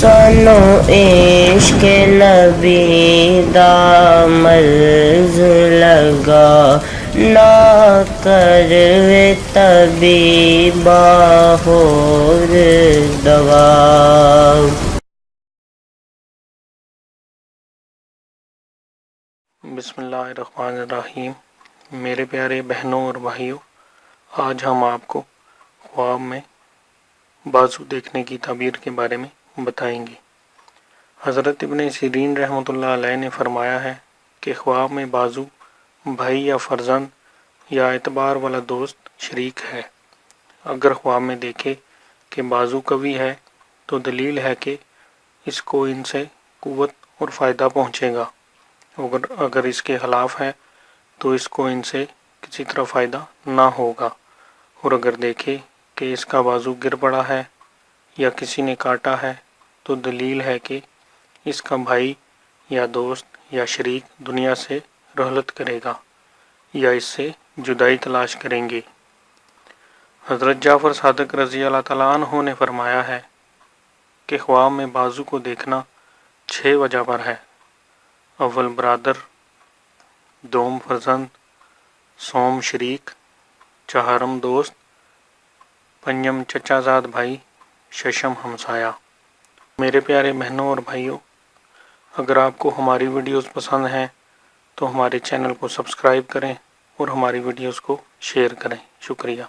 سانو عشق نبی دا مرض لگا نہ کروے طبیبا ہور دوا۔ بسم اللہ الرحمن الرحیم۔ میرے پیارے بہنوں اور بھائیوں، آج ہم آپ کو خواب میں بازو دیکھنے کی تعبیر کے بارے میں بتائیں گے۔ حضرت ابن سیرین رحمۃ اللہ علیہ نے فرمایا ہے کہ خواب میں بازو بھائی یا فرزند یا etبار والا دوست شریک ہے۔ اگر خواب میں دیکھے کہ بازو قوی ہے تو دلیل ہے کہ اس کو ان سے قوت اور فائدہ پہنچے گا، اگر اس کے خلاف ہے تو اس کو ان سے کسی طرح فائدہ نہ ہوگا، اور اگر دیکھے کہ اس کا بازو گر پڑا ہے یا کسی نے کاٹا ہے تو دلیل ہے کہ اس کا بھائی یا دوست یا شریک دنیا سے رحلت کرے گا یا اس سے جدائی تلاش کریں گے۔ حضرت جعفر صادق رضی اللہ تعالیٰ عنہ نے فرمایا ہے کہ خواب میں بازو کو دیکھنا 6 وجہ پر ہے۔ اول برادر، دوم فرزند، سوم شریک، چہارم دوست، پنجم چچا زاد بھائی، ششم ہمسایا۔ میرے پیارے بہنوں اور بھائیوں، اگر آپ کو ہماری ویڈیوز پسند ہیں تو ہمارے چینل کو سبسکرائب کریں اور ہماری ویڈیوز کو شیئر کریں۔ شکریہ۔